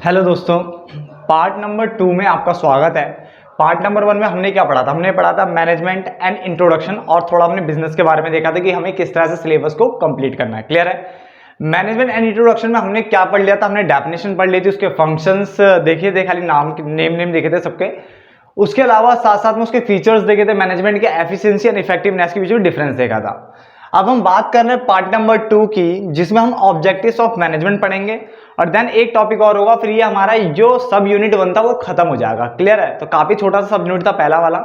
Hello दोस्तों, part number 2 में आपका स्वागत है। पार्ट नंबर 1 में हमने क्या पढ़ा था? हमने पढ़ा था मैनेजमेंट एंड इंट्रोडक्शन और थोड़ा हमने बिजनेस के बारे में देखा था कि हमें किस तरह से सिलेबस को कंप्लीट करना है। क्लियर है? मैनेजमेंट एंड इंट्रोडक्शन में हमने क्या पढ़ लिया था? हमने डेफिनेशन पढ़ ली थी, उसके फंक्शंस देखे थे, खाली नेम देखे थे सबके। उसके अलावा साथ साथ में उसके फीचर्स देखे थे, मैनेजमेंट के एफिशिएंसी एंड इफेक्टिवनेस के बीच में डिफरेंस देखा था। अब हम बात कर रहे हैं पार्ट नंबर 2 की, जिसमें हम ऑब्जेक्टिव्स ऑफ मैनेजमेंट पढ़ेंगे और देन एक टॉपिक और होगा, फिर ये हमारा जो सब यूनिट 1 था वो खत्म हो जाएगा। क्लियर है? तो काफी छोटा सा सब यूनिट था पहला वाला,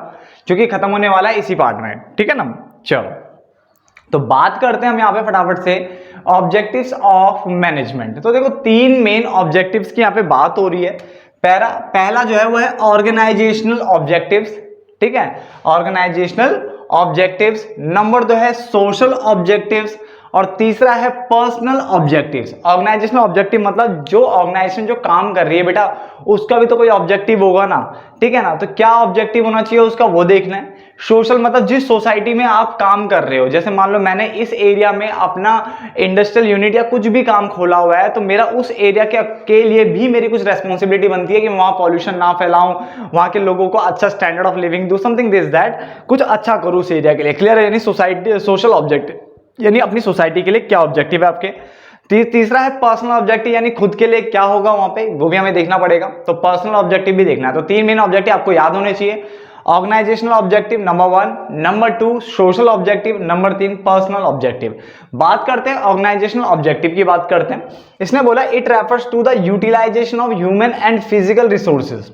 जो कि खत्म होने वाला है इसी पार्ट में। ठीक है ना? चलो, तो बात करते हैं हम यहाँ पे फटाफट से ऑब्जेक्टिव्स ऑफ मैनेजमेंट। तो देखो, 3 मेन ऑब्जेक्टिव्स की यहाँ पे बात हो रही है। पहला जो है वो है ऑर्गेनाइजेशनल ऑब्जेक्टिव्स। ठीक है? Organisational objectives. नंबर 2 है सोशल ऑब्जेक्टिव्स और तीसरा है पर्सनल ऑब्जेक्टिव्स। ऑर्गेनाइजेशनल ऑब्जेक्टिव मतलब जो ऑर्गेनाइजेशन जो काम कर रही है बेटा, उसका भी तो कोई ऑब्जेक्टिव होगा ना। ठीक है ना? तो क्या ऑब्जेक्टिव होना चाहिए उसका, वो देखना है। सोशल मतलब जिस सोसाइटी में आप काम कर रहे हो, जैसे मान लो मैंने इस एरिया में अपना इंडस्ट्रियल यूनिट या कुछ भी काम खोला हुआ है, तो मेरा उस एरिया के लिए भी मेरी कुछ रेस्पॉन्सिबिलिटी बनती है कि मैं वहां पॉल्यूशन ना फैलाऊं, वहां के लोगों को अच्छा स्टैंडर्ड ऑफ लिविंग दूं, समथिंग दिस दैट, कुछ अच्छा करूं उस एरिया के लिए। क्लियर है? यानी सोसाइटी सोशल ऑब्जेक्टिव, यानी अपनी सोसाइटी के लिए क्या ऑब्जेक्टिव है आपके। तीसरा है पर्सनल ऑब्जेक्टिव, यानी खुद के लिए क्या होगा वहां पे, वो भी हमें देखना पड़ेगा। तो पर्सनल ऑब्जेक्टिव भी देखना है। तो 3 मेन ऑब्जेक्टिव आपको याद होने चाहिए। Organisational objective number 1, number 2 social objective, number 3 personal objective. बात करते हैं ऑर्गेनाइजेशनल ऑब्जेक्टिव की। बात करते हैं, इसने बोला it refers to the utilisation of human and physical resources.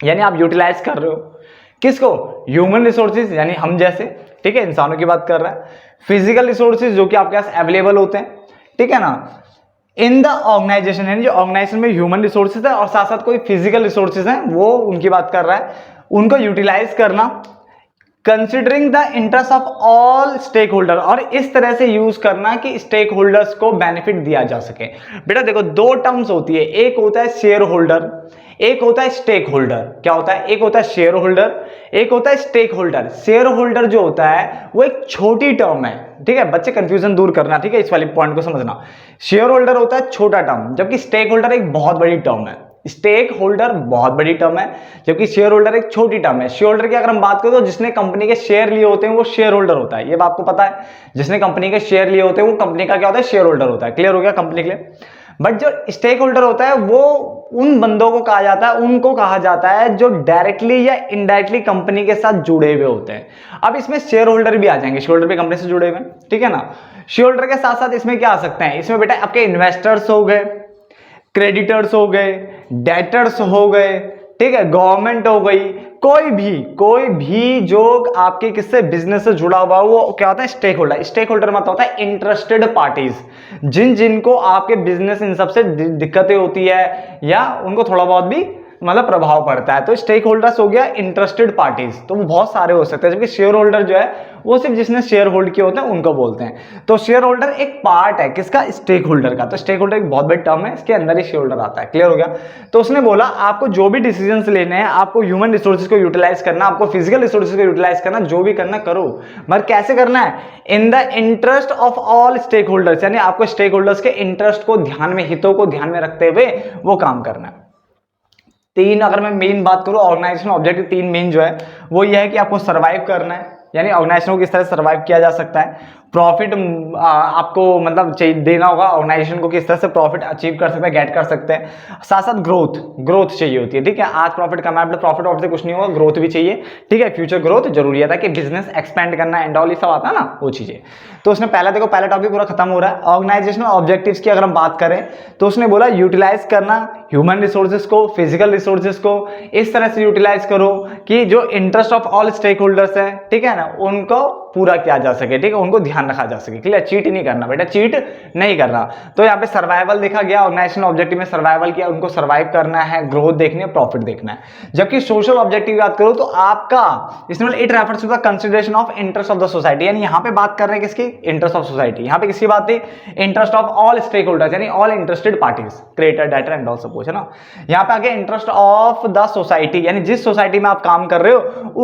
यानी आप यूटिलाइज कर रहे हो किसको? ह्यूमन रिसोर्सेज, यानी हम जैसे, ठीक है, इंसानों की बात कर रहा है। फिजिकल रिसोर्सेज जो कि आपके पास अवेलेबल होते हैं, ठीक है ना, इन द ऑर्गेनाइजेशन, यानी जो ऑर्गेनाइजेशन में ह्यूमन रिसोर्सेज है और साथ साथ कोई फिजिकल रिसोर्सेज हैं, वो उनकी बात कर रहा है, उनको यूटिलाइज करना considering the interest of all stakeholder, और इस तरह से यूज करना कि स्टेक होल्डर्स को बेनिफिट दिया जा सके। बेटा देखो, 2 टर्म्स होती है, एक होता है शेयर होल्डर, एक होता है स्टेक होल्डर। क्या होता है? एक होता है शेयर होल्डर, एक होता है स्टेक होल्डर। शेयर होल्डर जो होता है वो एक छोटी टर्म है। ठीक है बच्चे, कंफ्यूजन दूर करना, ठीक है, इस वाली पॉइंट को समझना। शेयर होल्डर होता है छोटा टर्म, जबकि स्टेक होल्डर एक बहुत बड़ी टर्म है। स्टेक होल्डर बहुत बड़ी टर्म है, जबकि शेयर होल्डर एक छोटी टर्म है। शेयर होल्डर की अगर हम बात करें तो जिसने कंपनी के शेयर लिए होते हैं वो शेयर होल्डर होता है। ये बात आपको पता है, जिसने कंपनी के शेयर लिए होते हैं वो कंपनी का क्या होता है? शेयर होल्डर होता है। क्लियर हो गया कंपनी के लिए? बट जो स्टेक होल्डर होता है वो उन बंदों को कहा जाता है, उनको कहा जाता है जो डायरेक्टली या इनडायरेक्टली कंपनी के साथ जुड़े हुए होते हैं। अब इसमें शेयर होल्डर भी आ जाएंगे, शेयर होल्डर भी कंपनी से जुड़े हुए हैं, ठीक है ना। शेयर होल्डर के साथ साथ इसमें क्या आ सकते हैं? इसमें बेटा आपके इन्वेस्टर्स हो गए, क्रेडिटर्स हो गए, डेटर्स हो गए, ठीक है, गवर्नमेंट हो गई, कोई भी जो आपके किससे बिजनेस से जुड़ा हुआ वो क्या होता है? Stake holder. स्टेक होल्डर मतलब होता है इंटरेस्टेड पार्टीज, जिनको आपके बिजनेस इन सबसे दिक्कतें होती है या उनको थोड़ा बहुत भी मतलब प्रभाव पड़ता है। तो स्टेक होल्डर्स हो गया इंटरेस्टेड पार्टीज, तो वो बहुत सारे हो सकते हैं, जबकि शेयर होल्डर जो है वो सिर्फ जिसने शेयर होल्ड किए होते हैं उनको बोलते हैं। तो शेयर होल्डर एक पार्ट है किसका? स्टेक होल्डर का। तो स्टेक होल्डर एक बहुत बड़ी टर्म है, इसके अंदर ही शेयर होल्डर आता है। क्लियर हो गया? तो उसने बोला आपको जो भी डिसीजंस लेने हैं, आपको ह्यूमन रिसोर्सेज को यूटिलाइज करना, आपको फिजिकल रिसोर्सेज को यूटिलाइज करना, जो भी करना करो, मगर कैसे करना है? In the interest of all stakeholders, यानी आपको स्टेक होल्डर्स के इंटरेस्ट को ध्यान में, हितों को ध्यान में रखते हुए वो काम करना है। 3 अगर मैं मेन बात करूं ऑर्गेनाइजेशन ऑब्जेक्टिव, 3 मेन जो है वो ये है कि आपको सर्वाइव करना है, यानी ऑर्गेनाइजेशन को किस तरह से सर्वाइव किया जा सकता है। प्रॉफिट आपको मतलब देना होगा ऑर्गेनाइजेशन को, किस तरह से प्रॉफिट अचीव कर सकते हैं, गेट कर सकते हैं। साथ साथ ग्रोथ चाहिए होती है, ठीक है। आज प्रॉफिट कमाए, प्रॉफिट ऑफ से कुछ नहीं होगा, ग्रोथ भी चाहिए, ठीक है। फ्यूचर ग्रोथ जरूरी है ताकि बिजनेस एक्सपेंड करना एंड ऑल ये सब आता है ना, वो चीजें। तो उसने पहला देखो, पहला टॉपिक पूरा खत्म हो रहा है। ऑर्गेनाइजेशनल ऑब्जेक्टिव्स की अगर हम बात करें तो उसने बोला यूटिलाइज करना ह्यूमन रिसोर्सेज को, फिजिकल रिसोर्सेज को इस तरह से यूटिलाइज करो कि जो interest of all stakeholders है, ठीक है ना, उनको पूरा किया जा सके, ठीक है, उनको ध्यान रखा जा सके। क्लियर? चीट नहीं करना बेटा, चीट नहीं करना। तो यहाँ पे सर्वाइवल देखा गया, ऑर्गेनाइजेशनल ऑब्जेक्टिव में सर्वाइवल किया, उनको सर्वाइव करना है, ग्रोथ देखनी है, प्रॉफिट देखना है। जबकि सोशल ऑब्जेक्टिव बात करो तो आपका इसमें it refers to the consideration of interest of the society, यानी यहाँ पे बात कर रहे हैं किसकी? Interest of society. यहाँ पे किसकी बात थी? Interest of all stakeholders, यानी all interested parties, creditor, debtor and all suppose, है ना। यहाँ पे आगे इंटरेस्ट ऑफ द सोसाइटी, यानी जिस सोसाइटी में आप काम कर रहे हो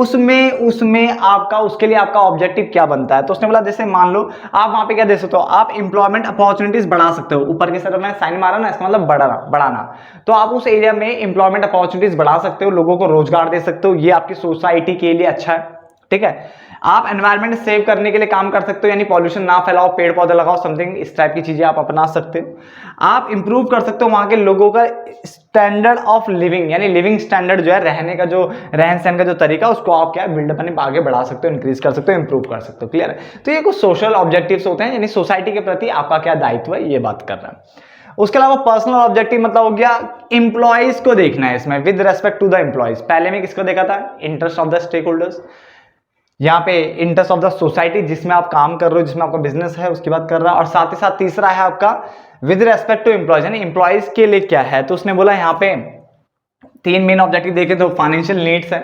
उसमें आपका, उसके लिए आपका ऑब्जेक्टिव ऑब्जेक्टिव क्या बनता है, तो उसने बोला जैसे मान लो आप वहां पे क्या दे सकते हो, आप इंप्लॉयमेंट अपॉर्चुनिटीज बढ़ा सकते हो। ऊपर की तरफ मैं साइन मारा ना, इसका मतलब बढ़ाना। तो आप उस एरिया में इंप्लॉयमेंट अपॉर्चुनिटीज बढ़ा सकते हो, लोगों को रोजगार दे सकते हो, ये आपकी सोसाइटी के लिए अच्छा है। ठीक है, आप एनवायरनमेंट सेव करने के लिए काम कर सकते हो, यानी पॉल्यूशन ना फैलाओ, पेड़ पौधे लगाओ, समथिंग इस टाइप की चीजें आप अपना सकते हो। आप इंप्रूव कर सकते हो वहां के लोगों का स्टैंडर्ड ऑफ लिविंग, यानी लिविंग स्टैंडर्ड जो है, रहने का जो रहन सहन का जो तरीका, उसको आप क्या बिल्डअप आगे बढ़ा सकते हो, इंक्रीज कर सकते हो, इंप्रूव कर सकते हो। क्लियर है? तो ये कुछ सोशल ऑब्जेक्टिव्स होते हैं, यानी सोसाइटी के प्रति आपका क्या दायित्व है, ये बात कर रहा है। उसके अलावा पर्सनल ऑब्जेक्टिव मतलब हो गया इंप्लॉइज को देखना है इसमें, with respect to the employees. पहले में किसको देखा था? Interest of the stakeholders. यहाँ पे इंटरेस्ट ऑफ द सोसाइटी, जिसमें आप काम कर रहे हो, जिसमें आपका बिजनेस है, उसकी बात कर रहा है। और साथ ही साथ तीसरा है आपका विद रेस्पेक्ट टू एम्प्लॉयज, यानी एम्प्लॉयज के लिए क्या है। तो उसने बोला यहाँ पे 3 मेन ऑब्जेक्टिव देखे तो फाइनेंशियल नीड्स है,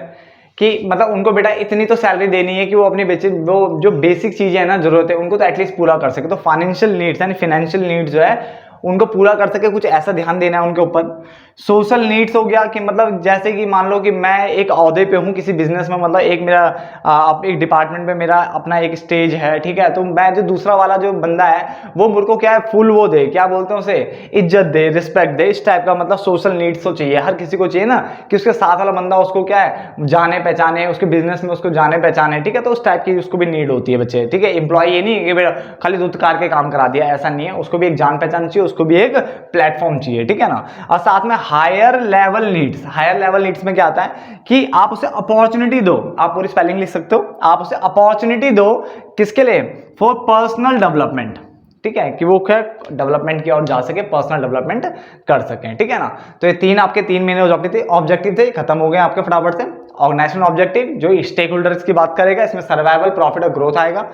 कि मतलब उनको बेटा इतनी तो सैलरी देनी है कि वो अपनी वो जो बेसिक चीजें है ना, जरूरत है, उनको तो एटलीस्ट पूरा कर सके। तो फाइनेंशियल नीड्स यानी फाइनेंशियल नीड्स जो है उनको पूरा कर सके, कुछ ऐसा ध्यान देना है उनके ऊपर। सोशल नीड्स हो गया कि मतलब जैसे कि मान लो कि मैं एक ओहदे पे हूँ किसी बिजनेस में, मतलब एक मेरा एक डिपार्टमेंट में मेरा अपना एक स्टेज है, ठीक है, तो मैं जो दूसरा वाला जो बंदा है वो मुझे को क्या है, फुल वो दे, क्या बोलते हैं उसे, इज्जत दे, रिस्पेक्ट दे, इस टाइप का मतलब सोशल नीड्स तो चाहिए, हर किसी को चाहिए ना, कि उसके साथ वाला बंदा उसको क्या है, जाने पहचाने, उसके बिजनेस में उसको जाने पहचाने। ठीक है, तो उस टाइप की उसको भी नीड होती है बच्चे। ठीक है, एम्प्लॉय ये नहीं कि खाली दूध कार के काम करा दिया, ऐसा नहीं है, उसको भी एक जान पहचान चाहिए, उसको भी एक प्लेटफॉर्म चाहिए। ठीक है ना। और साथ में higher level needs, higher level needs में क्या आता है कि आप उसे अपॉर्चुनिटी दो, आप पूरी स्पेलिंग लिख सकते हो, आप उसे अपॉर्चुनिटी दो किसके लिए, फॉर पर्सनल डेवलपमेंट। ठीक है, कि वो क्या डेवलपमेंट की ओर जा सके, पर्सनल डेवलपमेंट कर सकें। ठीक है ना। तो ये तीन आपके 3 महीने ऑब्जेक्टिव थे, खत्म हो गए आपके फटाफट से। ऑर्गेनाइजेशन ऑब्जेक्टिव जो स्टेक होल्डर्स की बात करेगा, इसमें सर्वाइवल, प्रॉफिट और ग्रोथ आएगा।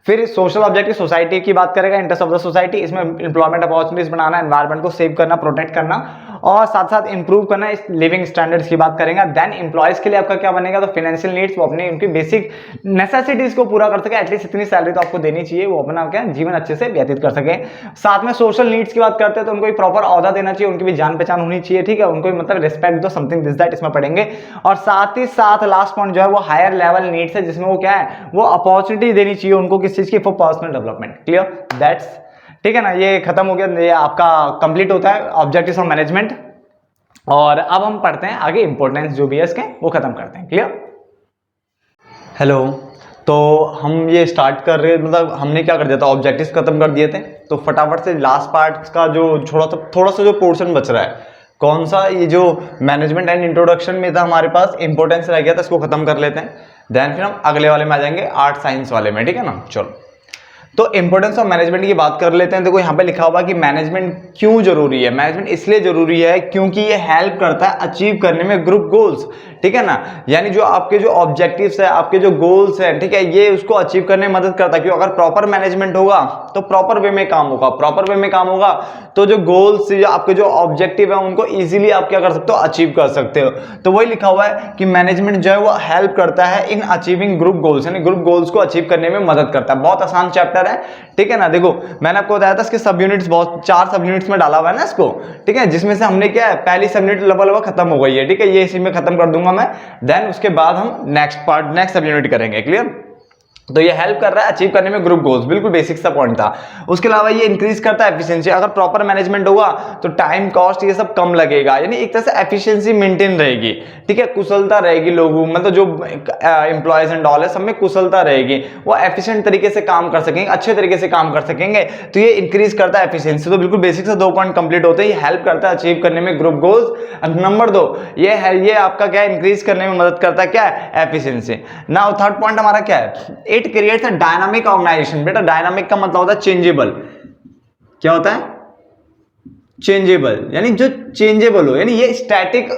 फिर सोशल ऑब्जेक्टिव सोसाइटी की बात करेगा, इंटरेस्ट ऑफ द सोसाइटी, इसमें इंप्लॉयमेंट अपॉर्चुनिटीज बनाना, एनवायरनमेंट को सेव करना, प्रोटेक्ट करना और साथ साथ इंप्रूव करना, इस लिविंग स्टैंडर्ड्स की बात करेंगे। देन एम्प्लॉयज के लिए आपका क्या बनेगा, तो फाइनेंशियल नीड्स, वो अपनी उनकी बेसिक नेसेसिटीज को पूरा कर सके, एटलीस्ट इतनी सैलरी तो आपको देनी चाहिए, वो अपना क्या जीवन अच्छे से व्यतीत कर सके। साथ में सोशल नीड्स की बात करते हैं तो उनको एक प्रॉपर औहदा देना चाहिए, उनकी भी जान पहचान होनी चाहिए। ठीक है, उनको मतलब रिस्पेक्ट दो, समथिंग दिस दैट, इसमें पढ़ेंगे। और साथ ही साथ लास्ट पॉइंट जो है वो हायर लेवल नीड्स है, जिसमें वो क्या है, वो अपॉर्चुनिटी देनी चाहिए उनको, किस चीज की, for personal development. Clear, that's ठीक है ना। ये खत्म हो गया, ये आपका कंप्लीट होता है ऑब्जेक्टिव्स ऑफ मैनेजमेंट। और अब हम पढ़ते हैं आगे, इंपॉर्टेंस जो भी है इसके वो खत्म करते हैं। क्लियर। हेलो, तो हम ये स्टार्ट कर रहे हैं, मतलब हमने क्या कर दिया था, ऑब्जेक्टिव्स खत्म कर दिए थे, तो फटाफट से लास्ट पार्ट का जो थोड़ा सा जो पोर्शन बच रहा है, कौन सा, ये जो मैनेजमेंट एंड इंट्रोडक्शन में था हमारे पास, इंपॉर्टेंस रह गया था, इसको खत्म कर लेते हैं। देन फिर हम अगले वाले में आ जाएंगे, आर्ट साइंस वाले में। ठीक है ना। चलो, तो इंपॉर्टेंस ऑफ मैनेजमेंट की बात कर लेते हैं। देखो यहाँ पे लिखा हुआ कि मैनेजमेंट क्यों जरूरी है। मैनेजमेंट इसलिए जरूरी है क्योंकि ये हेल्प करता है अचीव करने में ग्रुप गोल्स। ठीक है ना, यानी जो आपके जो ऑब्जेक्टिव्स है, आपके जो गोल्स है, ठीक है, ये उसको अचीव करने में मदद करता है। क्यों, अगर प्रॉपर मैनेजमेंट होगा तो प्रॉपर वे में काम होगा, प्रॉपर वे में काम होगा तो जो गोल्स, आपके जो ऑब्जेक्टिव है, उनको इजीली आप क्या कर सकते हो, अचीव कर सकते हो। तो वही लिखा हुआ है कि मैनेजमेंट जो है वो हेल्प करता है इन अचीविंग ग्रुप गोल्स, यानी ग्रुप गोल्स को अचीव करने में मदद करता है। बहुत आसान चैप्टर है। ठीक है ना। देखो मैंने आपको बताया था इसके सब यूनिट्स, बहुत 4 सब यूनिट्स में डाला हुआ है ना इसको। ठीक है, जिसमें से हमने क्या है, पहली सब यूनिट लगभग खत्म हो गई है। ठीक है, ये इसी में खत्म कर दूंगा मैं। देन उसके बाद हम नेक्स्ट सब यूनिट करेंगे। क्लियर। तो ये हेल्प कर रहा है अचीव करने में ग्रुप गोल्स, बिल्कुल बेसिक सा पॉइंट था। उसके अलावा ये इंक्रीज करता है एफिशिएंसी। अगर प्रॉपर मैनेजमेंट होगा तो टाइम, कॉस्ट, ये सब कम लगेगा, यानी एक तरह से एफिशिएंसी मेंटेन रहेगी। ठीक है, कुशलता रहेगी लोगों, मतलब जो एम्प्लॉयज एंड ऑल है, सब में कुशलता रहेगी, वो एफिशिएंट तरीके से काम कर सकेंगे, अच्छे तरीके से काम कर सकेंगे। तो ये इंक्रीज करता है एफिशिएंसी। तो बिल्कुल बेसिक से 2 पॉइंट कंप्लीट होते हैं। ये हेल्प करता है अचीव करने में ग्रुप गोल्स। नंबर 2 ये है, ये आपका क्या इंक्रीज करने में मदद करता है, क्या है, एफिशिएंसी। नाउ थर्ड पॉइंट हमारा क्या है, it creates a dynamic organisation. बेटा डायनामिक का मतलब होता है चेंजेबल। क्या होता है, चेंजेबल, यानी जो चेंजेबल हो, यानी ये स्टैटिक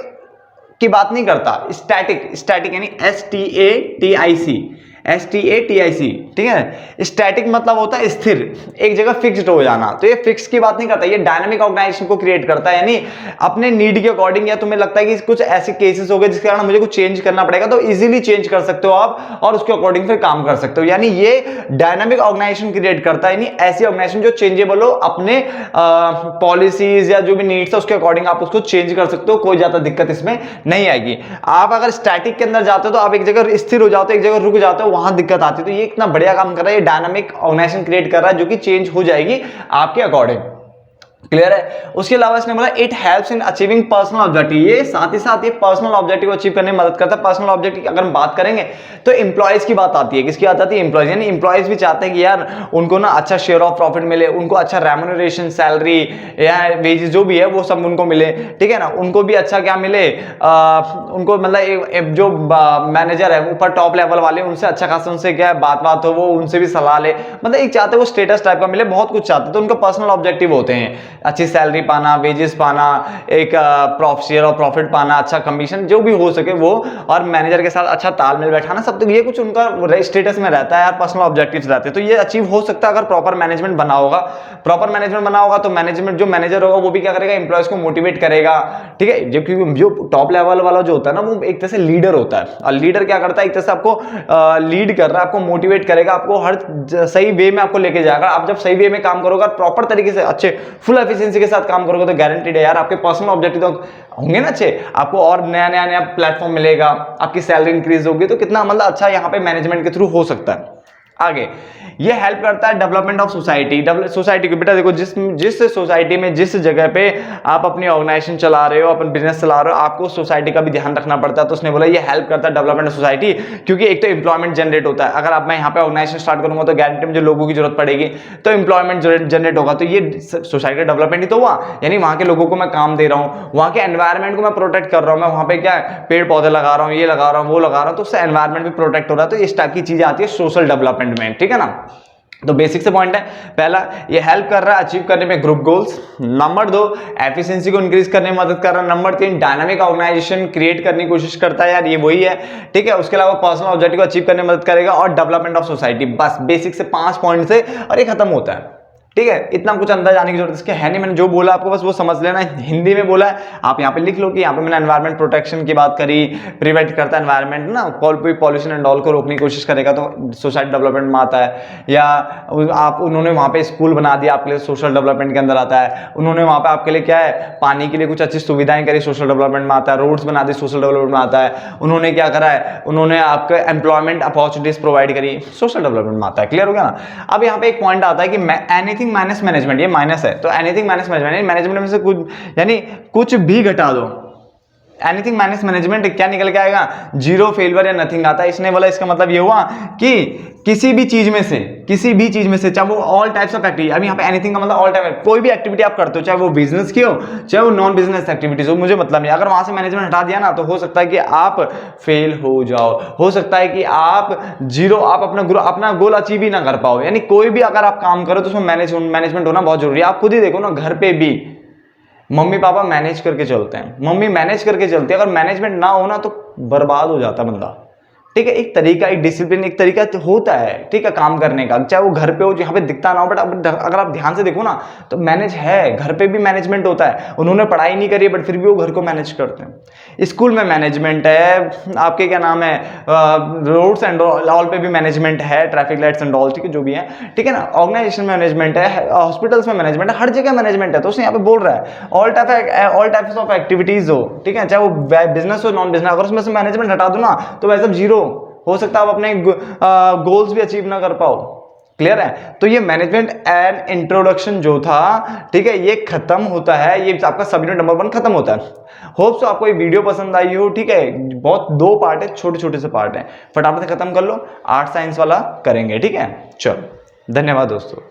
की बात नहीं करता। स्टैटिक यानी STATIC, ठीक है। स्टैटिक मतलब होता है स्थिर, एक जगह फिक्स्ड हो जाना। तो ये फिक्स की बात नहीं करता, ये डायनामिक ऑर्गेनाइजेशन को क्रिएट करता है, यानी अपने नीड के अकॉर्डिंग, या तुम्हें लगता है कि कुछ ऐसे केसेस हो गए जिसके कारण मुझे कुछ चेंज करना पड़ेगा, तो इजीली चेंज कर सकते हो आप और उसके अकॉर्डिंग फिर काम कर सकते हो। यानी ये डायनामिक ऑर्गेनाइजेशन क्रिएट करता है, यानी ऐसी ऑर्गेनाइजेशन जो चेंजेबल हो, अपने पॉलिसीज या जो भी नीड्स है उसके अकॉर्डिंग आप उसको चेंज कर सकते हो, कोई ज्यादा दिक्कत इसमें नहीं आएगी। आप अगर स्टैटिक के अंदर जाते हो तो आप एक जगह स्थिर हो जाते हो, एक जगह रुक जाते हो, वहां दिक्कत आती है। तो ये इतना बढ़िया काम कर रहा है, ये डायनामिक ऑर्गेनाइजेशन क्रिएट कर रहा है जो कि चेंज हो जाएगी आपके अकॉर्डिंग। क्लियर है। उसके अलावा इसने बोला it helps in achieving personal objective, ये साथ ही साथ ये पर्सनल ऑब्जेक्टिव अचीव करने में मदद करता है। पर्सनल ऑब्जेक्टिव की अगर हम बात करेंगे तो एम्प्लॉयज की बात आती है, किसकी बात आती है? एम्प्लॉयज, यानी एम्प्लॉयज भी चाहते हैं कि यार उनको ना अच्छा शेयर ऑफ प्रॉफिट मिले, उनको अच्छा रेम्युनरेशन, सैलरी या वेजेस जो भी है वो सब उनको मिले, ठीक है ना। उनको भी अच्छा क्या मिले, उनको मतलब जो मैनेजर है ऊपर टॉप लेवल वाले उनसे अच्छा खासा उनसे क्या बात हो, वो उनसे भी सलाह ले, मतलब एक चाहते वो स्टेटस टाइप का मिले, बहुत कुछ चाहते, तो उनका पर्सनल ऑब्जेक्टिव होते हैं अच्छी सैलरी पाना, वेजेस पाना, एक शेयर ऑफ प्रॉफिट पाना, अच्छा कमीशन जो भी हो सके वो, और मैनेजर के साथ अच्छा तालमेल बैठाना, सब तो ये कुछ उनका स्टेटस में रहता है यार, पर्सनल ऑब्जेक्टिव्स रहते हैं। तो ये अचीव हो सकता है अगर प्रॉपर मैनेजमेंट बना होगा। प्रॉपर मैनेजमेंट बना होगा तो मैनेजमेंट जो मैनेजर होगा वो भी क्या करेगा, एम्प्लॉयज को मोटिवेट करेगा, ठीक है। जो टॉप लेवल वाला जो होता है ना वो एक तरह से लीडर होता है, और लीडर क्या करता है, एक तरह से आपको लीड कर रहा है, आपको मोटिवेट करेगा, आपको हर सही वे में आपको लेके जाएगा। आप जब सही वे में काम करोगे, प्रॉपर तरीके से अच्छे फुल एफिशिएंसी के साथ काम करोगे तो गारंटीड है यार आपके पर्सनल ऑब्जेक्टिव तो होंगे ना अच्छे, आपको और नया प्लेटफॉर्म मिलेगा, आपकी सैलरी इंक्रीज होगी, तो कितना मतलब अच्छा यहाँ पे मैनेजमेंट के थ्रू हो सकता है। आगे ये हेल्प करता है डेवलपमेंट ऑफ सोसाइटी। सोसाइटी को बेटा देखो, जिस सोसाइटी में जिस जगह पे आप अपनी ऑर्गेनाइजेशन चला रहे हो, अपन बिजनेस चला रहे हो, आपको सोसाइटी का भी ध्यान रखना पड़ता है। तो उसने बोला ये हेल्प करता है डेवलपमेंट ऑफ सोसाइटी, क्योंकि एक तो एम्प्लॉयमेंट जनरेट होता है। अगर आप मैं यहाँ पे ऑर्गेनाइजेशन स्टार्ट करूंगा तो गारंटी मुझे लोगों की जरूरत पड़ेगी, तो एम्प्लॉयमेंट जनरेट होगा, तो ये सोसाइटी का डेवलपमेंट ही तो हुआ, यानी वहां के लोगों को मैं काम दे रहा हूँ, वहां के एनवायरमेंट को मैं प्रोटेक्ट कर रहा हूँ, मैं वहां पे क्या पेड़ पौधे लगा रहा हूँ, ये लगा रहा हूँ, वो लगा रहा हूँ, तो उससे एनवायरमेंट भी प्रोटेक्ट हो रहा है। तो इस टाइप की चीजें आती है सोशल डेवलपमेंट में, ठीक है ना। तो बेसिक से पॉइंट है, पहला ये हेल्प कर रहा है अचीव करने में ग्रुप गोल्स, नंबर 2 एफिशिएंसी को इंक्रीज करने में मदद कर रहा है, नंबर 3 डायनामिक ऑर्गेनाइजेशन क्रिएट करने की कोशिश करता है, यार ये वही है, ठीक है। उसके अलावा पर्सनल ऑब्जेक्टिव को अचीव करने में मदद करेगा, और डेवलपमेंट ऑफ सोसाइटी। बस बेसिक से 5 पॉइंट से और ये खत्म होता है, ठीक है। इतना कुछ अंदर जाने की जरूरत इसके है नहीं, मैंने जो बोला आपको बस वो समझ लेना, हिंदी में बोला है, आप यहाँ पे लिख लो कि यहाँ पे मैंने एनवायरमेंट प्रोटेक्शन की बात करी, प्रिवेंट करता है एनवायरमेंट ना, पॉल्यूशन एंड ऑल को रोकने की कोशिश करेगा तो सोसाइटी डेवलपमेंट में आता है। या आप उन्होंने वहाँ पे स्कूल बना दिया आपके लिए, सोशल डेवलपमेंट के अंदर आता है। उन्होंने वहाँ पे आपके लिए क्या है, पानी के लिए कुछ अच्छी सुविधाएं करी, सोशल डेवलपमेंट में आता है। रोड्स बना दी, सोशल डेवलपमेंट में आता है। उन्होंने क्या करा है, उन्होंने आपको एम्प्लॉयमेंट अपॉर्चुनिटीज प्रोवाइड करी, सोशल डेवलपमेंट में आता है। क्लियर हो गया ना। अब यहाँ पे एक पॉइंट आता है कि एनीथिंग माइनस मैनेजमेंट, ये माइनस है, तो एनीथिंग माइनस मैनेजमेंट, मैनेजमेंट में से कुछ यानी कुछ भी घटा दो, एनीथिंग माइनस मैनेजमेंट क्या निकल के आएगा, जीरो, फेलियर या नथिंग आता है। इसने बोला इसका मतलब ये हुआ कि किसी भी चीज में से चाहे वो ऑल टाइप्स ऑफ एक्टिविटी, अभी यहाँ पे एनीथिंग का मतलब ऑल टाइप, कोई भी एक्टिविटी आप करते हो, चाहे वो बिजनेस की हो चाहे वो नॉन बिजनेस एक्टिविटीज हो, मुझे मतलब नहीं, अगर वहां से मैनेजमेंट हटा दिया ना तो हो सकता है कि आप फेल हो जाओ, हो सकता है कि आप जीरो, आप अपना गोल अचीव ही ना कर पाओ। यानी कोई भी अगर आप काम करो तो उसमें मैनेजमेंट होना बहुत जरूरी है। आप खुद ही देखो ना, घर पे भी मम्मी पापा मैनेज करके चलते हैं, मम्मी मैनेज करके चलती है, अगर मैनेजमेंट ना हो ना तो बर्बाद हो जाता बंदा, ठीक है। एक तरीका, एक डिसिप्लिन, एक तरीका होता है, ठीक है, काम करने का, चाहे वो घर पे हो, जहाँ पे दिखता ना हो, बट अगर आप ध्यान से देखो ना तो मैनेज है, घर पे भी मैनेजमेंट होता है। उन्होंने पढ़ाई नहीं करी बट फिर भी वो घर को मैनेज करते हैं। स्कूल में मैनेजमेंट है, आपके क्या नाम है, रोड्स एंड ऑल पे भी मैनेजमेंट है, ट्रैफिक लाइट्स एंड ऑल, ठीक है, जो भी है, ठीक है ना। ऑर्गेनाइजेशन मैनेजमेंट है, हॉस्पिटल्स में मैनेजमेंट है, हर जगह मैनेजमेंट है। तो उसने यहाँ पे बोल रहा है ऑल टाइप्स ऑफ एक्टिविटीज हो, ठीक है, चाहे वो बिजनेस हो नॉन बिजनेस, अगर उसमें से मैनेजमेंट हटा दो ना तो वैसे जीरो हो सकता है, आप अपने गोल्स भी अचीव ना कर पाओ। क्लियर है। तो ये मैनेजमेंट एंड इंट्रोडक्शन जो था, ठीक है, ये खत्म होता है, ये आपका सब यूनिट नंबर 1 खत्म होता है। होप सो आपको ये वीडियो पसंद आई हो, ठीक है। बहुत 2 पार्ट है, छोटे छोटे से पार्ट है, फटाफट से खत्म कर लो, आर्ट साइंस वाला करेंगे, ठीक है। चलो, धन्यवाद दोस्तों।